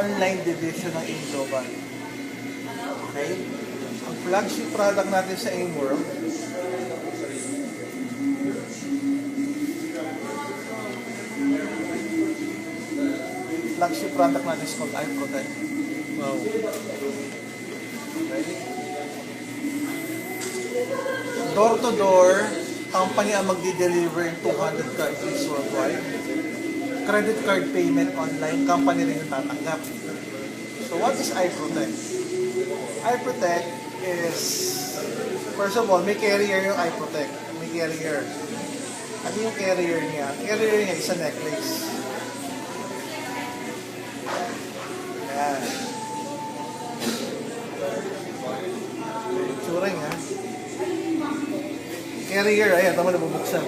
online division ng AIM Global. Okay? Ang flagship product natin sa AIM World, flagship product natin is called iProtect. Wow. Okay? Door to door, company ang magdi-deliver in 200 countries worldwide. Credit card payment online, company rin yung tatanggap. So what is iProtect? iProtect is, first of all, may carrier yung iProtect. May carrier. Ano yung carrier niya? Carrier niya is a necklace. Ayan. Itsura niya. Carrier, ayan, tama na bubuksan.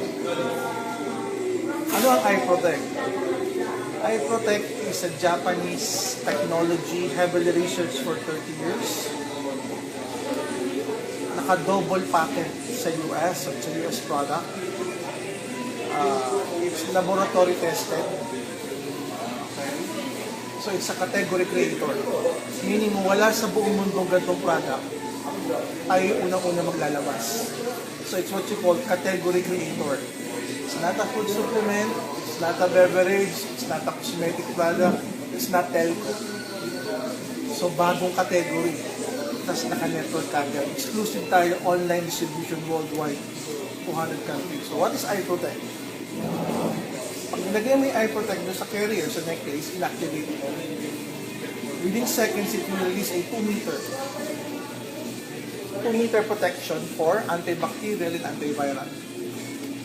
Ano ang iProtect? iProtect is a Japanese technology, heavily researched for 30 years. Naka-double patent sa US, at sa US product. It's laboratory tested. Okay. So it's a category creator. Meaning wala sa buong mundong ganitong product, tayo unang-una maglalabas. So it's what you call category creator. It's not a food supplement, it's not a beverage, it's not a cosmetic product, it's not telco. So bagong category. Tapos naka-network kagad. Exclusive tayo, online distribution worldwide. 200 countries. So what is iProtect? Pag nilagay mo yung iProtect doon sa carrier, sa necklace, inactivate mo. Within seconds, it will release a 2-meter protection for antibacterial and antiviral.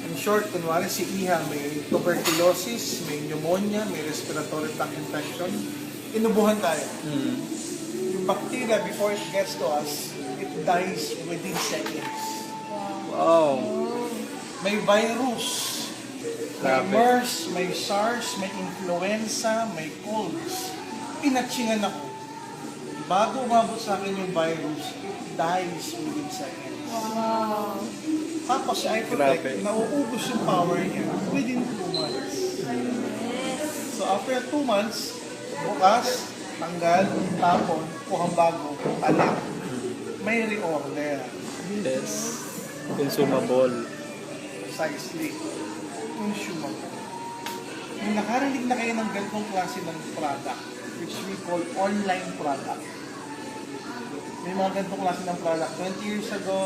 In short, kunwari si Iha may tuberculosis, may pneumonia, may respiratory tract infection, inubuhan tayo. Yung bacteria, before it gets to us, it dies within seconds. Wow. May virus, may MERS, may SARS, may influenza, may colds. Pinatsingan ako. Bago umabot sa akin yung virus, it dies within seconds. Wow. Tapos si iProtect, nauubos yung power niya within 2 months. So after 2 months, bukas, tanggal, tapon, kuhang bago, alam. May reorder. Yes. Consumable. Precisely. Consumable. Kung nakarinig na kayo ng ganitong klase ng product, which we call online product. May mga ganitong klase ng product 20 years ago,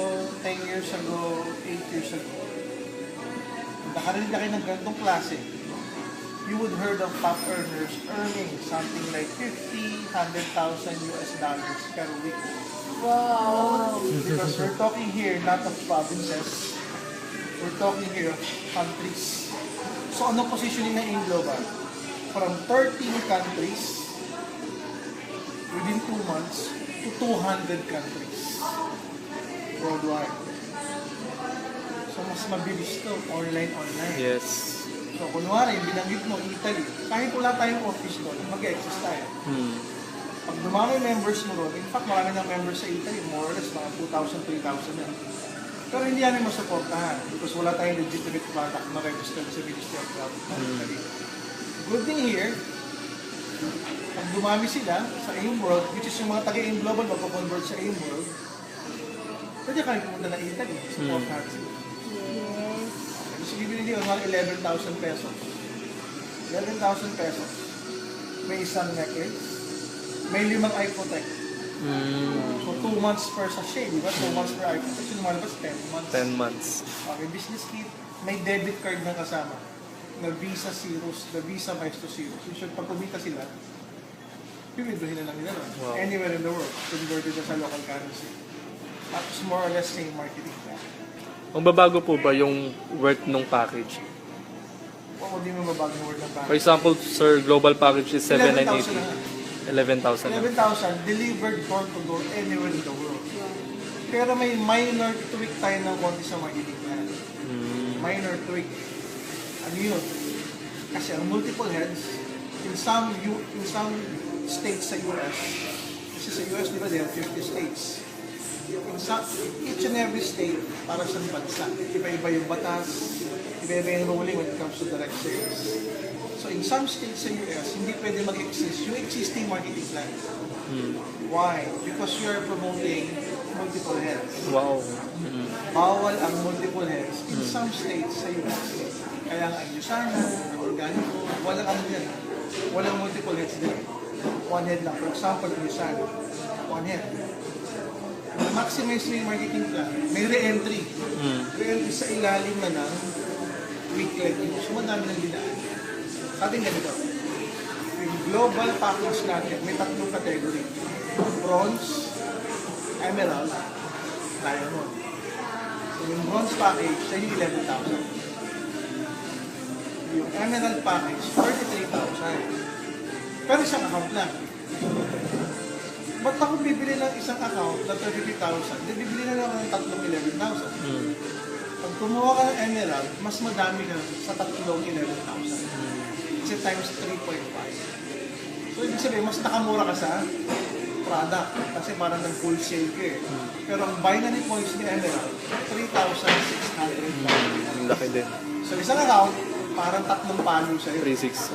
10 years ago, 8 years ago. Kung nakarinig na kayo ng ganitong klase, you would heard of top earners earning something like 50, 100,000 US dollars per week. Wow. Because we're talking here not of provinces, we're talking here of countries. So anong positioning ng AIM Global? From 13 countries within 2 months to 200 countries worldwide. So mas mabilis to, online. Yes. So kunwari, binanggit mo Italy, kahit wala tayong office doon, mag-exist tayo. Pag dumami members mo ron, in fact marami ng members sa Italy, more or less mga 2,000, 3,000 na. Pero hindi namin masuportahan because wala tayong legitimate product na registered sa Ministry of Health. Good thing here, pag dumami sila sa AIM World, which is yung mga taga-AIM Global magpakonvert sa AIM World, pwede kami pumunta na Italy, supportahan sila. Yes. So bibili nyo mga 11,000 pesos. 11,000 pesos. May isang necklace, may 5 iProtect. So 2 months per sachet, di ba? 2 months per iProtect. So lumalabas 10 months. 10 months. Okay, business kit, may debit card na kasama. Na Visa Zeros, the Visa Maestro Zeros. So pag kumita sila, pipinduhin na lang nila. Wow. Anywhere in the world, converted na sa local currency. Tapos more or less same marketing plan. Magbabago po ba yung worth ng package? O hindi mo mabagong word ng For package. example, sir, global package is 11,000 na. 7,980. 11,000 na. 11,000 delivered door to door anywhere in the world. Pero may minor tweak tayo ng konti sa marketing plan. Minor tweak. Ano yun? Kasi ang multiple heads, in some states sa US, kasi sa US, di ba, they have 50 states. In some, each and every state, para sa bansa. Iba-iba yung batas, iba-iba yung ruling when it comes to direct sales. So in some states sa US, hindi pwede mag-exist yung existing marketing plan. Why? Because you are promoting multiple health. Wow. Bawal ang multiple health in some states sa US. Kaya ang ayusana, ang organico, walang ano yan. Walang multiple heads din. One head lang. For example, ayusana, one head. Maximize mo yung marketing plan. May re-entry. Re-entry sa ilalim na ng weekly. So, madami ng dinaan. Sabi nga dito, yung global package natin, may tatlong category. Bronze, emerald, diamond. So, yung bronze package, siya yung 11,000. Yung emerald package, 33,000. Pero isang account lang. Ba't ako bibili ng isang account na 33,000? Di bibili na lang ng tatlong 11,000. Pag kumuha ka ng emerald, mas madami ka sa tatlong 11,000. Kasi times 3.5. So, ibig sabihin, mas nakamura ka sa product. Kasi parang nag-full sale ka eh. Pero ang binary points ni emerald, 3,600. Ang laki din. So, isang account, parang tatlong palo sa'yo. 3.6.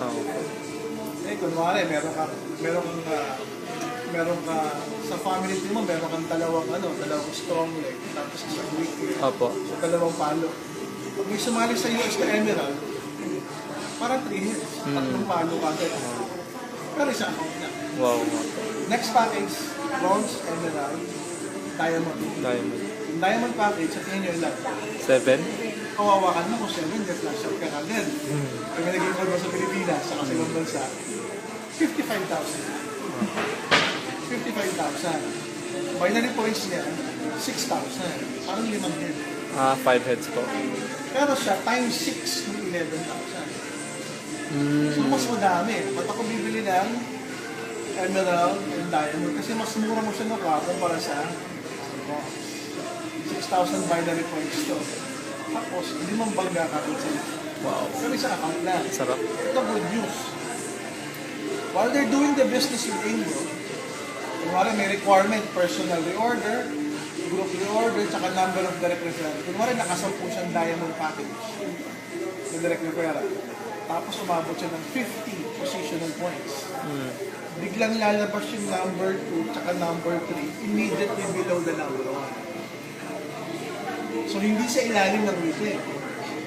Eh, kunwari, meron ka sa family team mo, meron kang dalawang strong leg, tapos isang weak leg. Opo. So, dalawang palo. Pag may sumali sa US na emerald, parang 3 hits. Tatlong palo ka agad. Pero isa account na. Wow. Next package, bronze, emerald, diamond. Diamond. Yung diamond package, sa tingin nyo ilan? 7? Kawawakan mo kung 7, just flash out ka agad. Pag may naging call mo sa Pilipinas, sa kasilang bansa, 55,000. 55,000. Binary points niya, 6,000. Parang 5 head. 5 heads po. Pero siya, times 6 ng 11,000. So, mas madami. Ba't ako bibili ng emerald and diamond? Kasi mas mura mo siya nakuha kumpara sa 6,000 binary points to. Tapos, hindi mong bangga ka sa Wow. pero isang account lang. Sarap. Ito good news. While they're doing the business with Angel, kunwari may requirement, personal reorder, group reorder, tsaka number of direct referral. Kunwari nakasampu siyang diamond package ng direct referral. Tapos umabot siya ng 50 positional points. Biglang lalabas yung number 2 tsaka number 3 immediately below the number 1. So hindi sa ilalim ng weekly.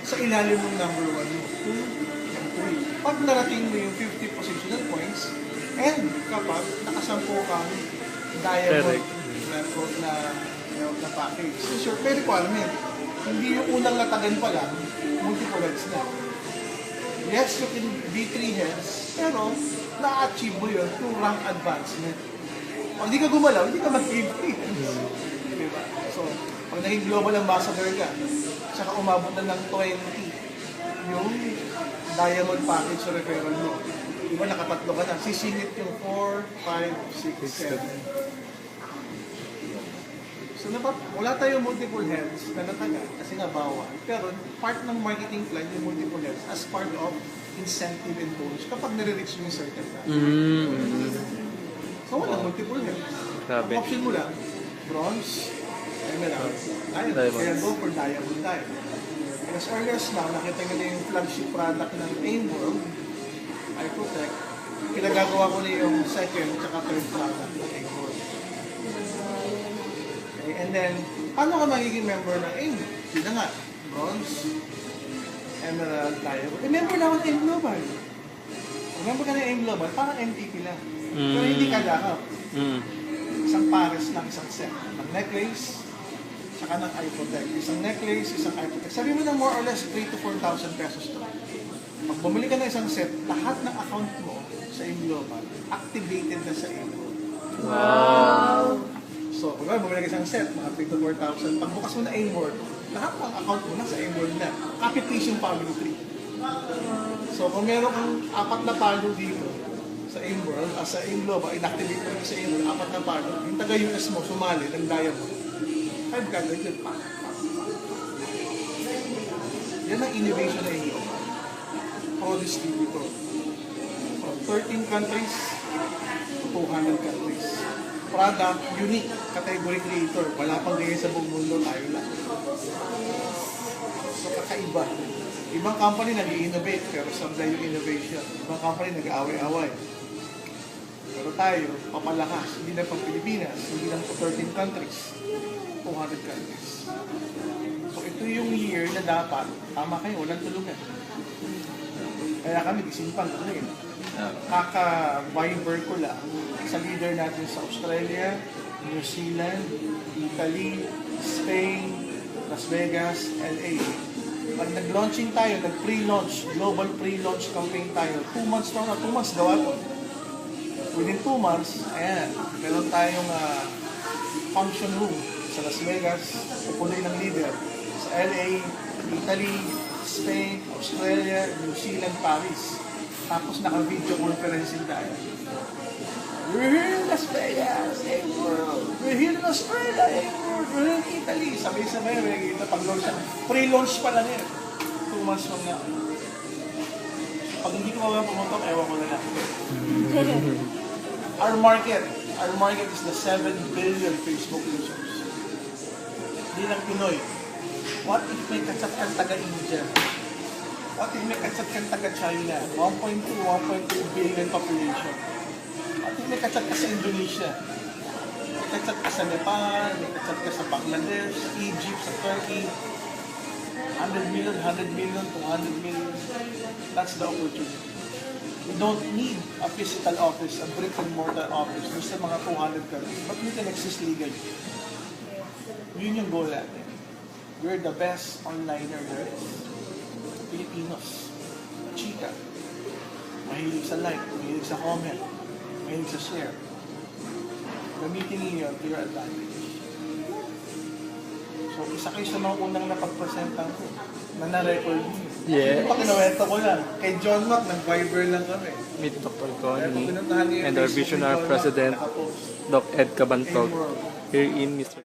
Sa ilalim ng number 1 mo. 2 and 3. Pag narating mo yung 50 positional points, and kapag nakasampu kang diamond na package. So sure, may requirement. Hindi yung unang latagan pa lang, multiple heads na. Yes, you can be 3 heads, pero na-achieve mo yun through rank advancement. Pag hindi ka gumalaw, hindi ka mag-give 3 heads. Diba? So, pag naging global ambassador ka, saka umabot na ng 20 yung diamond package sa referral mo. Diba, nakatatlo ka na. Sisingit yung 4, 5, 6, 7. So, wala tayong multiple heads na natagal kasi nga bawal. Pero part ng marketing plan yung multiple heads as part of incentive and bonus kapag nare-reach mo yung certain value. So, wala multiple heads. Grabe. Ang option mo lang, bronze, emerald, diamond. Kaya go for diamond tayo. As early as now, nakita nyo na yung flagship product ng AIM World, iProtect. Kinagagawa ko na yung second at third product ng AIM World. Okay, and then, paano ka magiging member ng AIM? Yun na nga, bronze, emerald, diamond. Member na ako ng AIM Global. Kung member ka ng AIM Global, parang MTP lang. Pero hindi ka lakap. Isang pares lang, isang set. Ng necklace, saka ng iProtect. Isang necklace, isang iProtect. Sabi mo na more or less 3,000 to 4,000 pesos to. Pag bumili ka ng isang set, lahat ng account mo sa AIM Global, activated na sa AIM Global. Wow! So, kung bumili ka isang set, mga 3,000 to 4,000, pagbukas mo na AIM World, lahat ng account mo na sa AIM World na. Capitation family tree. So, kung meron kang 4 na palo dito sa AIM World, sa AIM Global, inactivate mo sa AIM World, 4 na palo, yung taga-US mo, sumali, ng diamond, 5 ka, yun pa. Yan ang innovation na AIM. Pro distributor. From 13 countries to 200 countries. Product, unique, category creator. Wala pang ganyan sa buong mundo, tayo lang. So, kakaiba. Ibang company nag-i-innovate pero sablay yung innovation. Ibang company nag-aaway-away. Pero tayo, papalakas. Hindi lang pang Pilipinas, hindi lang po 13 countries, 200 countries. So ito yung year na dapat, tama kayo, walang tulungan. Kaya kami, isimpang tulungan. Kaka-Viber ko lang sa leader natin sa Australia, New Zealand, Italy, Spain, Las Vegas, LA. Pag nag-launching tayo, nag-pre-launch, global pre-launch campaign tayo, 2 months na, 2 months gawa ko. Within 2 months, ayan, meron tayong function room sa Las Vegas, pupuloy ng leader. Sa LA, Italy, Spain, Australia, New Zealand, Paris. Tapos naka-video conferencing tayo. We're here in Las Vegas, A-World. We're here in Australia, A-World. We're in Italy. Sabay-sabay, may kita pag-launch na. Pre-launch pa lang yan. 2 months from now. Pag hindi ko mawala pumuntok, ewan ko na lang. Our market is the 7 billion Facebook users. Hindi lang Pinoy. What if may katsat kang taga-India? What if may katsat kang taga-China? 1.2 billion population. What if may katsat ka sa Indonesia? May katsat ka sa Nepal, may katsat ka sa Bangladesh, sa Egypt, sa Turkey. 100 million, 200 million. That's the opportunity. We don't need a physical office, a brick and mortar office, just mga 200 countries. But we can exist legally. Yun yung goal natin. We're the best onliner there is. Filipinos. Chika. Mahilig sa like, mahilig sa comment, mahilig sa share. Gamitin niyo to your advantage. So, isa kayo sa mga unang napag-presentan ko na na-record niyo. Yeah. Pa kinuwento ko lang. Kay John Mac, nag-Viber lang kami. Meet Dr. Kaya pag Connie pinuntahan niyo yung and our Facebook ni visionary John Mac, President, nakapost. Doc Ed Cabantog, A-World. here in Mr.